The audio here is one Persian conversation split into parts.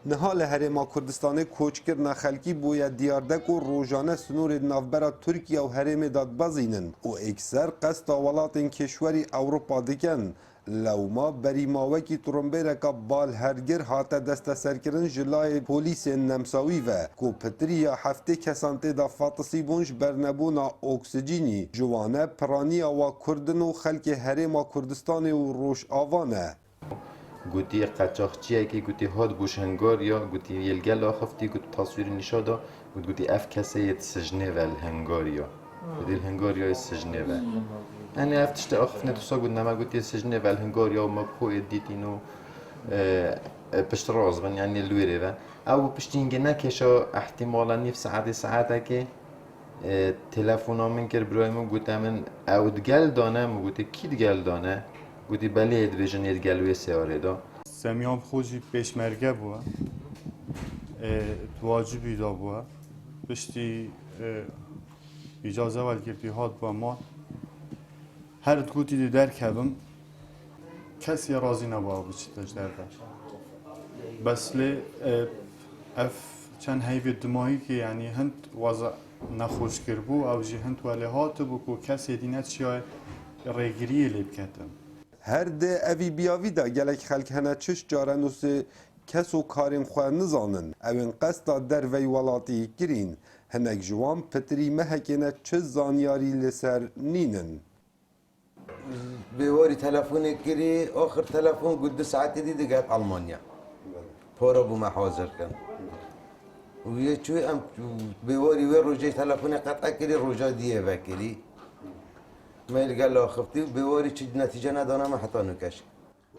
نهال هرما کردستان کوچکرنا خلکی بویا دیاردک و روزانه سنور نافبرا ترکیه و هرم داد بزینن و اکثر قصد ولات کشوری اروپا دکن لوما بریماوکی ترمبیرکا بال هرگر هاته دست سرکرن جلای پولیس نمساوی و کو پتریا هفته کسانته دا فاطسی بونج برنبونا اکسیجینی جوانه پرانی و کردن و خلک هرما کردستان و روش آوانه گویی قاچاقچیه که گویی هاد بوش هنگاریا گویی یلگل آخفتی گویی تصویر نشادا گویی اف کسی سجنه ول هنگاریا گویی هنگاریا سجنه ول یعنی افتشت آخفنه تو ساگود نما گویی سجنه ول هنگاریا و مبخوی دیتینو پشت راز بن یعنی لویره و او پشتینگه نکشا احتمالا نیف ساعته که تلفن من کر برایم گویی من اودگل دانم گویی کی دگل دانه گویی بله ادویژن ادگلوی سیاره دا سمیام خوشی پیشمرگه بوده واجبی دا بوده پشتی اجازه ول کردی هات با ما هر گویی در کردم کسی راضی نبود بچیتش در بس لی اف چند هیوی دماغی که یعنی هند وضع نخوش کرد بو او جی هند ولی هات بو که کسی دینت شای ریگیری لیب کردم هر ده اوی بیاوی دا گلک خلک هنه چش جارن و سه کس و کارین خواه نزانن اوین قصد در وی ولاتی گرین هنک جوان پتری مهکنه چه زانیاری لسر نینن بواری تلفن کری آخر تلفن گود 2 ساعت دیده گفت آلمانیا پارا بو محاضر کن و یه چوی ام بواری و روزه تلفن قطع کری روزه دیه وکری میل گل آخفتی بواری چی نتیجه ندانم حتی نکش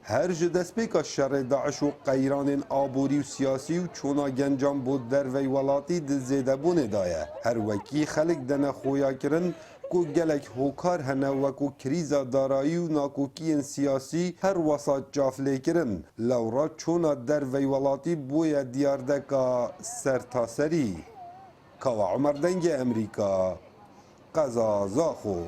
هر جدست پیکا شر داعش و قیران آبوری و سیاسی و چونا گنجان بود در وی ولاتی دزیده بونه دایه هر وکی خلق دنه خویا کرن کو گلک هوکار هنه وکو کریزا دارایی و ناکوکی سیاسی هر وسط جافله کرن لورا چونا در وی ولاتی بویا دیاردکا سرتاسری کوا عمر دنگ امریکا قزازاخو